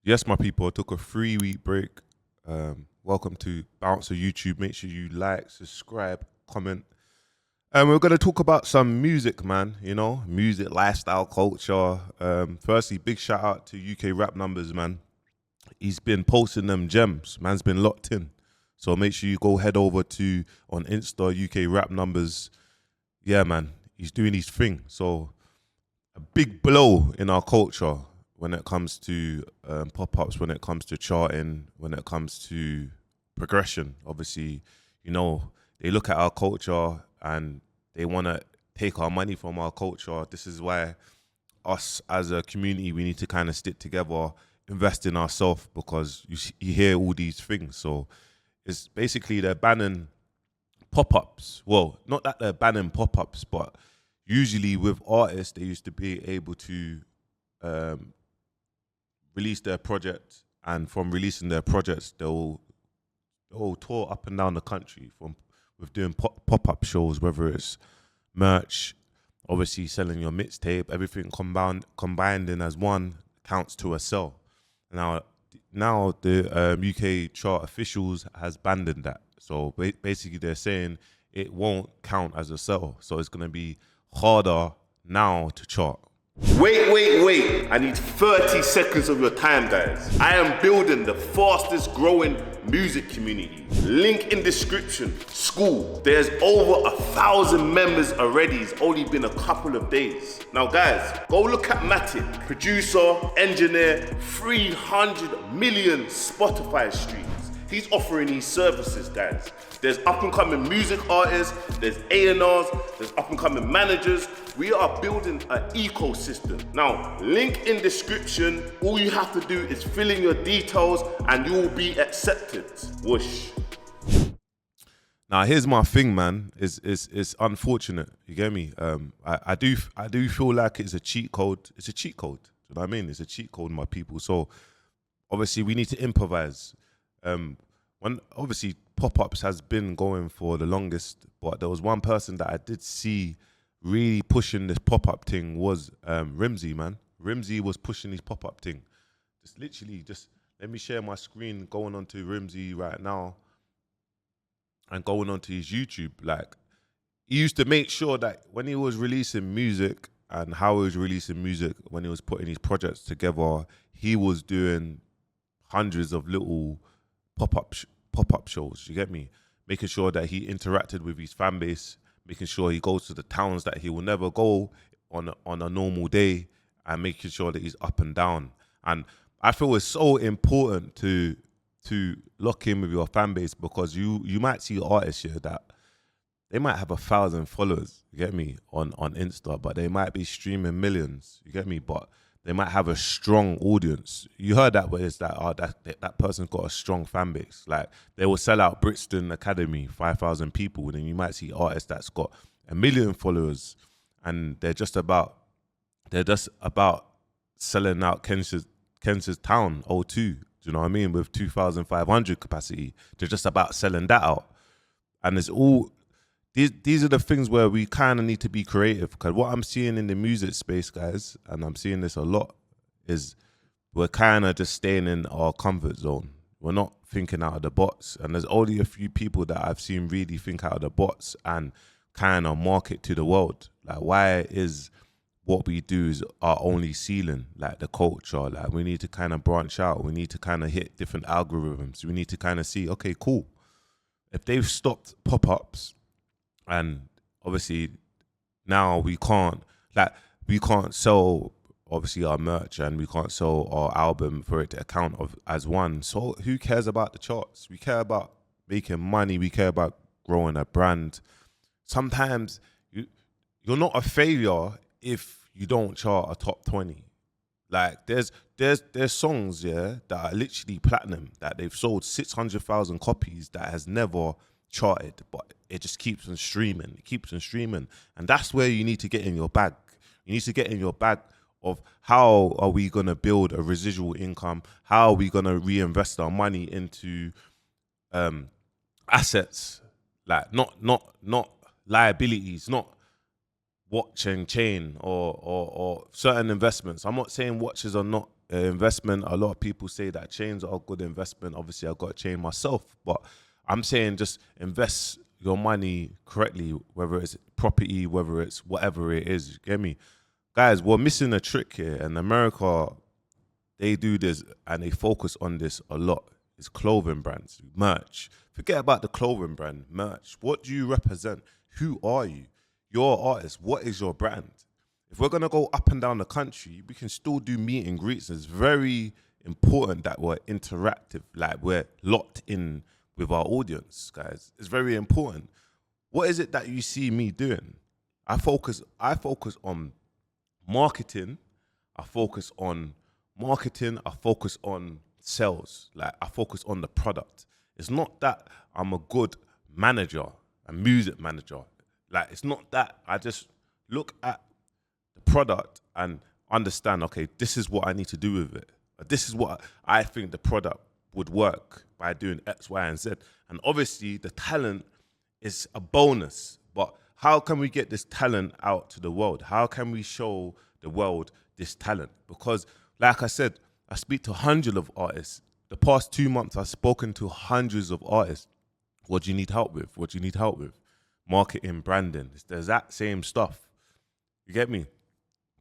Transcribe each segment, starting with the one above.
Yes, my people, I took a 3 week break. Welcome to Bouncer YouTube. Make sure you like, subscribe, comment. And we're going to talk about some music, man. You know, music, lifestyle, culture. Firstly, big shout out to UK Rap Numbers, man. He's been posting them gems. Man's been locked in. So make sure you go head over to on Insta, UK Rap Numbers. Yeah, man, he's doing his thing. So a big blow in our culture when it comes to pop-ups, when it comes to charting, when it comes to progression. Obviously, you know, they look at our culture and they want to take our money from our culture. This is why us as a community, we need to kind of stick together, invest in ourselves, because you hear all these things. So it's basically they're banning pop-ups. Well, not that they're banning pop-ups, but usually with artists, they used to be able to release their project, and from releasing their projects, they'll tour up and down the country with doing pop-up shows, whether it's merch, obviously selling your mixtape, everything combined in as one counts to a sell. Now the UK chart officials has banned that. So basically they're saying it won't count as a sell. So it's going to be harder now to chart. Wait. I need 30 seconds of your time, guys. I am building the fastest growing music community. Link in description. School. There's over 1,000 members already. It's only been a couple of days. Now, guys, go look at Matic. Producer, engineer, 300 million Spotify streams. He's offering these services, guys. There's up-and-coming music artists, there's A&Rs, there's up-and-coming managers. We are building an ecosystem. Now, link in description. All you have to do is fill in your details and you will be accepted. Whoosh. Now, here's my thing, man. It's unfortunate. You get me? I do feel like it's a cheat code. It's a cheat code. You know what I mean? It's a cheat code, my people. So obviously we need to improvise. When obviously pop-ups has been going for the longest, but there was one person that I did see really pushing this pop-up thing was Rimsey, man. Rimsey was pushing his pop-up thing. Just let me share my screen going on to Rimsey right now and going on to his YouTube. Like, he used to make sure that when he was releasing music and how he was releasing music, when he was putting his projects together, he was doing hundreds of little pop-up shows, you get me? Making sure that he interacted with his fan base, making sure he goes to the towns that he will never go on a normal day, and making sure that he's up and down. And I feel it's so important to lock in with your fan base, because you might see artists here that they might have 1,000 followers, you get me, on Insta, but they might be streaming millions, you get me? But they might have a strong audience. You heard that, where it's that person's got a strong fan base. Like, they will sell out Brixton Academy, 5,000 people, and then you might see artists that's got 1 million followers, and they're just about selling out Kens's Town O2. Do you know what I mean? With 2,500 capacity, they're just about selling that out. And it's all these are the things where we kind of need to be creative, because what I'm seeing in the music space, guys, and I'm seeing this a lot, is we're kind of just staying in our comfort zone. We're not thinking out of the box. And there's only a few people that I've seen really think out of the box and kind of market to the world. Like, why is what we do is our only ceiling, like the culture? Like, we need to kind of branch out. We need to kind of hit different algorithms. We need to kind of see, okay, cool. If they've stopped pop-ups, and obviously now we can't sell obviously our merch, and we can't sell our album for it to account as one. So who cares about the charts? We care about making money. We care about growing a brand. Sometimes you're not a failure if you don't chart a top 20. Like, there's songs, yeah, that are literally platinum, that they've sold 600,000 copies, that has never charted, but it just keeps on streaming. It keeps on streaming. And that's where you need to get in your bag. You need to get in your bag of how are we going to build a residual income? How are we going to reinvest our money into assets? Like, not liabilities, not watch and chain or certain investments. I'm not saying watches are not investment. A lot of people say that chains are a good investment. Obviously, I got a chain myself, but I'm saying just invest your money correctly, whether it's property, whether it's whatever it is. You get me? Guys, we're missing a trick here. And America, they do this and they focus on this a lot. It's clothing brands, merch. Forget about the clothing brand, merch. What do you represent? Who are you? You're an artist. What is your brand? If we're going to go up and down the country, we can still do meet and greets. It's very important that we're interactive, like we're locked in with our audience, guys. It's very important. What is it that you see me doing? I focus on marketing. I focus on sales. Like, I focus on the product. It's not that I'm a good manager, a music manager. Like, it's not that. I just look at the product and understand, okay, this is what I need to do with it. This is what I think the product would work by doing X, Y, and Z. And obviously, the talent is a bonus. But how can we get this talent out to the world? How can we show the world this talent? Because, like I said, I speak to hundreds of artists. The past 2 months, I've spoken to hundreds of artists. What do you need help with? What do you need help with? Marketing, branding. It's the exact same stuff. You get me?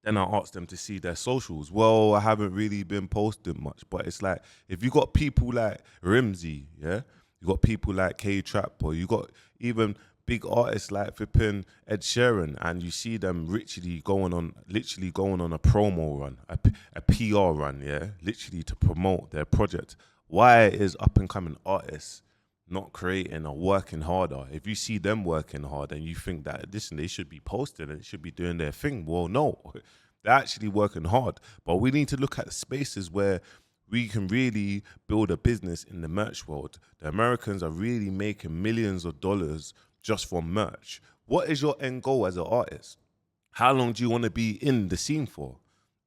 Then I ask them to see their socials. Well, I haven't really been posting much, but it's like, if you got people like Rimsey, yeah, you got people like K-Trap, or you got even big artists like flipping Ed Sheeran, and you see them literally going on a promo run, a PR run, yeah, literally to promote their project. Why is up and coming artists not creating or working harder? If you see them working hard and you think that, listen, they should be posting and they should be doing their thing, well, no, they're actually working hard. But we need to look at spaces where we can really build a business in the merch world. The Americans are really making millions of dollars just from merch. What is your end goal as an artist? How long do you want to be in the scene for?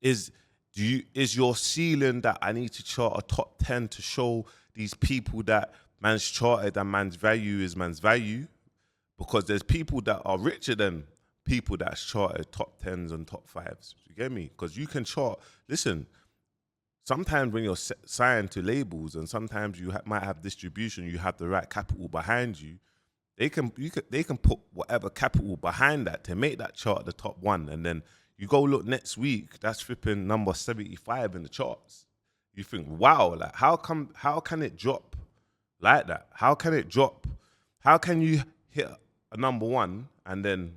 Is your ceiling that I need to chart a top 10 to show these people that man's charted and man's value is man's value? Because there's people that are richer than people that's charted top 10s and top 5s. You get me? Because you can chart. Listen, sometimes when you're signed to labels and sometimes you might have distribution, you have the right capital behind you. They can put whatever capital behind that to make that chart the top 1, and then you go look next week, that's flipping number 75 in the charts. You think, wow, like how can it drop like that? How can it drop? How can you hit a number 1 and then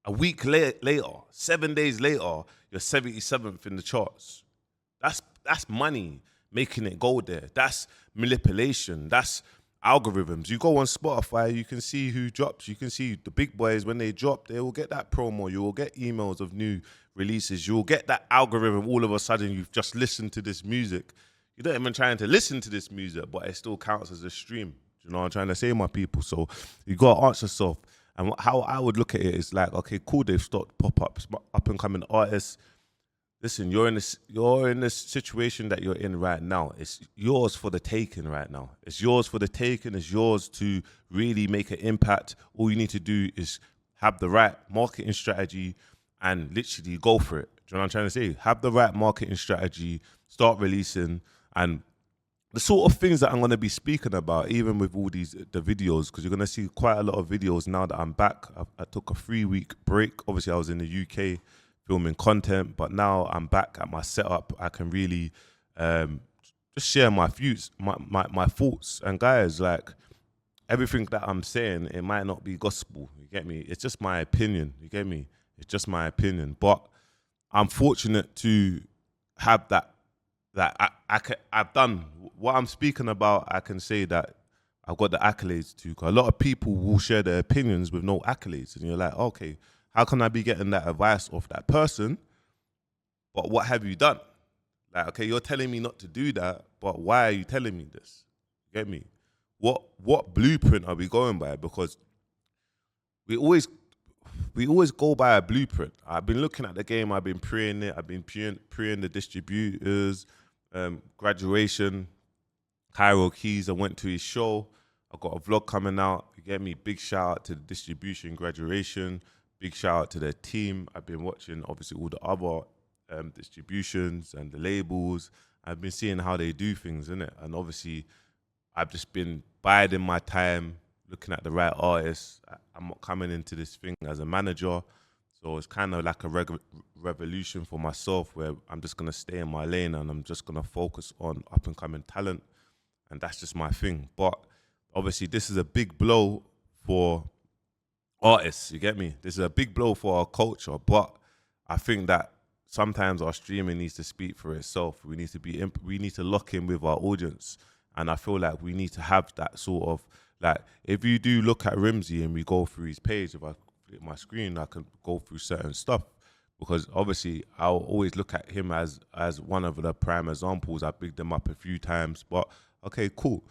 a week later, 7 days later, you're 77th in the charts? That's money making it go there. That's manipulation. That's algorithms. You go on Spotify, you can see who drops. You can see the big boys, when they drop, they will get that promo. You will get emails of new releases. You will get that algorithm. All of a sudden, you've just listened to this music. You're not even trying to listen to this music, but it still counts as a stream. Do you know what I'm trying to say, my people? So you got to ask yourself. And how I would look at it is like, okay, cool, they've stopped pop-ups, up-and-coming artists. Listen, you're in this situation that you're in right now. It's yours for the taking right now. It's yours for the taking. It's yours to really make an impact. All you need to do is have the right marketing strategy and literally go for it. Do you know what I'm trying to say? Have the right marketing strategy, start releasing, and the sort of things that I'm going to be speaking about, even with all the videos, because you're going to see quite a lot of videos now that I'm back. I took a 3-week break. Obviously, I was in the UK filming content, but now I'm back at my setup. I can really just share my views, my thoughts. And guys, like, everything that I'm saying, it might not be gospel. You get me? It's just my opinion. You get me? It's just my opinion. But I'm fortunate to have that I've done what I'm speaking about. I can say that I've got the accolades to. A lot of people will share their opinions with no accolades, and you're like, okay, how can I be getting that advice off that person? But what have you done? Like, okay, you're telling me not to do that, but why are you telling me this? You get me? What blueprint are we going by? Because we always go by a blueprint. I've been looking at the game. I've been praying it. I've been praying the distributors, graduation, Cairo Keys. I went to his show. I got a vlog coming out. You get me? Big shout out to the distribution, graduation. Big shout out to their team. I've been watching, obviously, all the other distributions and the labels. I've been seeing how they do things, innit? And obviously, I've just been biding my time, looking at the right artists. I'm not coming into this thing as a manager. So it's kind of like a revolution for myself where I'm just going to stay in my lane and I'm just going to focus on up and coming talent. And that's just my thing. But obviously, this is a big blow for artists, you get me? This is a big blow for our culture. But I think that sometimes our streaming needs to speak for itself. We need to lock in with our audience. And I feel like we need to have that sort of, like, if you do look at Rimsey and we go through his page, if I flip my screen, I can go through certain stuff. Because obviously, I'll always look at him as one of the prime examples. I bigged him up a few times. But, okay, cool.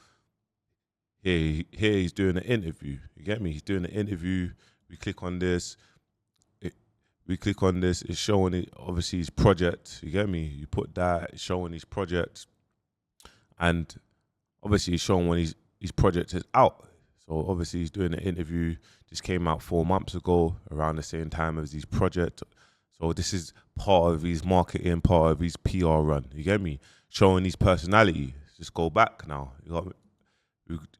Here he's doing an interview. You get me? He's doing an interview. We click on this. It's showing it, obviously his project. You get me? You put that, it's showing his project. And obviously he's showing when his project is out. So obviously he's doing an interview. This came out 4 months ago, around the same time as his project. So this is part of his marketing, part of his PR run. You get me? Showing his personality. Just go back now. You got me?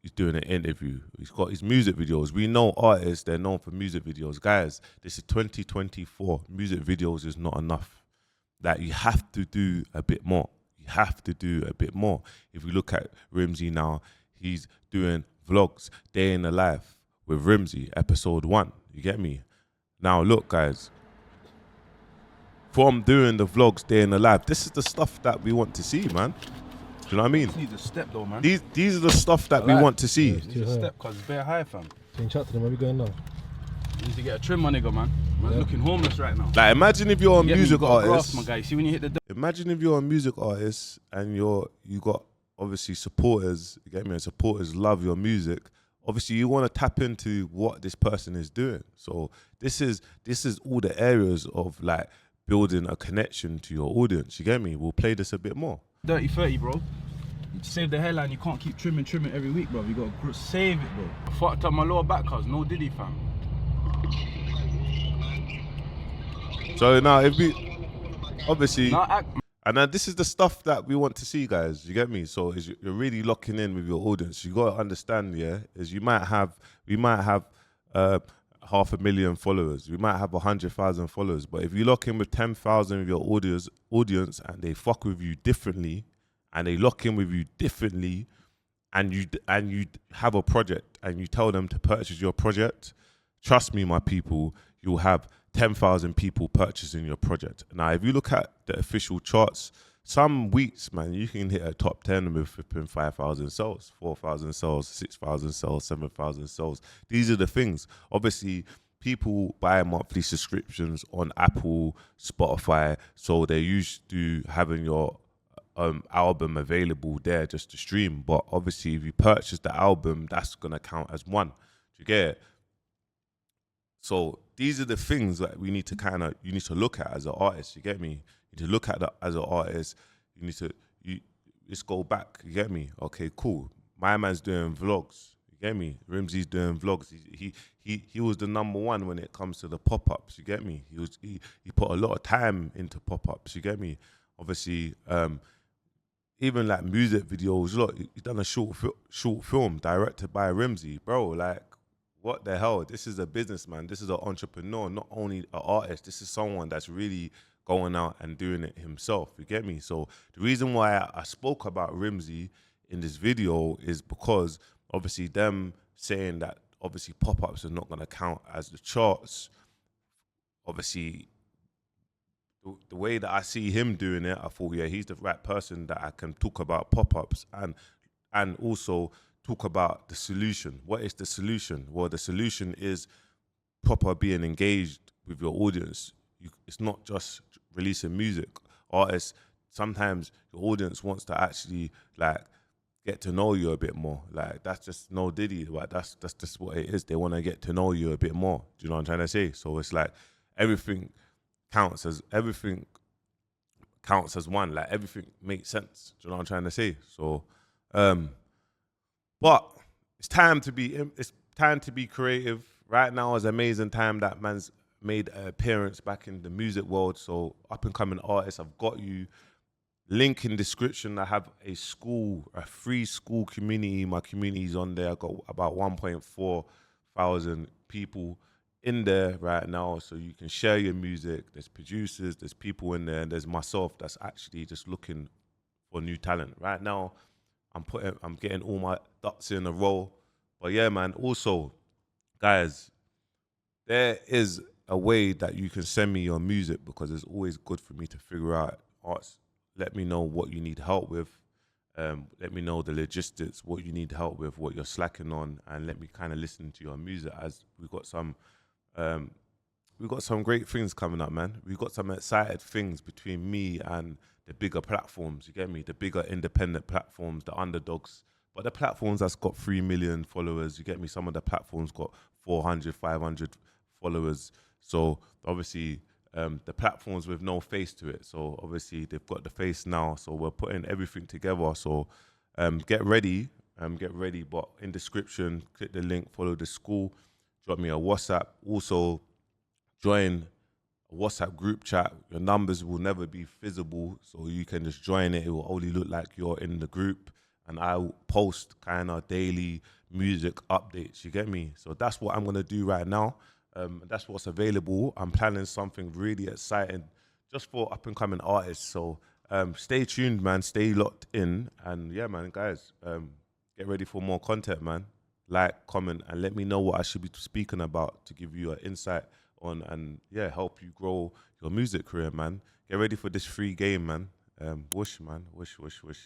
He's doing an interview. He's got his music videos. We know artists, they're known for music videos. Guys, this is 2024. Music videos is not enough. Like, you have to do a bit more. You have to do a bit more. If we look at Rimsey now, he's doing vlogs, day in the life with Rimsey, episode 1. You get me? Now, look, guys. From doing the vlogs, day in the life, this is the stuff that we want to see, man. Do you know what I mean? This needs a step though, man. These are the stuff that we want to see. It needs a step because it's very high, fam. Can you chat to them? Where we going now? You need to get a trim, my nigga, man. Man's looking homeless right now. Like, imagine if you're a music artist. My guy. See when you hit the Imagine if you're a music artist and you got obviously supporters. You get me? And supporters love your music. Obviously, you want to tap into what this person is doing. So this is all the areas of like building a connection to your audience. You get me? We'll play this a bit more. 30-30, bro. You save the hairline, you can't keep trimming every week, bro. You gotta save it, bro. I fucked up my lower back, cuz no Diddy, fam. So now, if we obviously, and now this is the stuff that we want to see, guys. You get me? So you're really locking in with your audience. You gotta understand, is we might have 500,000 followers. We might have 100,000 followers. But if you lock in with 10,000 of your audience, and they fuck with you differently, and they lock in with you differently, and you have a project, and you tell them to purchase your project, trust me, my people, you'll have 10,000 people purchasing your project. Now, if you look at the official charts, some weeks, man, you can hit a top 10 with flipping 5,000 sales, 4,000 sales, 6,000 sales, 7,000 sales. These are the things. Obviously, people buy monthly subscriptions on Apple, Spotify, so they're used to having your album available there just to stream. But obviously, if you purchase the album, that's going to count as one. Do you get it? So these are the things that we need to you need to look at as an artist. You get me? You need to look at that as an artist. You need to just go back. You get me? Okay, cool. My man's doing vlogs. You get me? Rimsey's doing vlogs. He was the number one when it comes to the pop-ups. You get me? He put a lot of time into pop-ups. You get me? Obviously, even like music videos. Look, he's done a short film directed by Rimsey, bro. Like, what the hell? This is a businessman. This is an entrepreneur, not only an artist. This is someone that's really going out and doing it himself. You get me? So the reason why I spoke about Rimsey in this video is because obviously them saying that obviously pop-ups are not going to count as the charts. Obviously, the way that I see him doing it, I thought, yeah, he's the right person that I can talk about pop-ups and also talk about the solution. What is the solution? Well, the solution is proper being engaged with your audience. It's not just releasing music. Artists, sometimes your audience wants to actually like get to know you a bit more. Like, that's just no Diddy. Like, that's just what it is. They want to get to know you a bit more. Do you know what I'm trying to say? So it's like everything counts as one. Like, everything makes sense. Do you know what I'm trying to say? So, but it's time to be creative. Right now is an amazing time that man's made an appearance back in the music world. So up and coming artists, I've got you. Link in description. I have a free school community. My community's on there. I got about 1.4 thousand people in there right now, so you can share your music. There's producers, there's people in there, and there's myself that's actually just looking for new talent. Right now, I'm getting all my ducks in a row. But yeah, man, also, guys, there is a way that you can send me your music, because it's always good for me to figure out arts. Let me know what you need help with. Let me know the logistics, what you need help with, what you're slacking on, and let me kind of listen to your music, as we've got some great things coming up, man. We've got some excited things between me and the bigger platforms, you get me? The bigger independent platforms, the underdogs. But the platforms that's got 3 million followers, you get me? Some of the platforms got 400, 500 followers. So obviously, the platforms with no face to it. So obviously they've got the face now. So we're putting everything together. So get ready. But in description, click the link, follow the school, drop me a WhatsApp. Also, join a WhatsApp group chat. Your numbers will never be visible, so you can just join it. It will only look like you're in the group, and I'll post kind of daily music updates. You get me? So that's what I'm gonna do right now. That's what's available. I'm planning something really exciting just for up and coming artists. So stay tuned, man. Stay locked in, and yeah, man, guys, get ready for more content, man. Like, comment, and let me know what I should be speaking about to give you an insight on, and yeah, help you grow your music career, man. Get ready for this free game, man. Whoosh, man. Whoosh, whoosh, whoosh.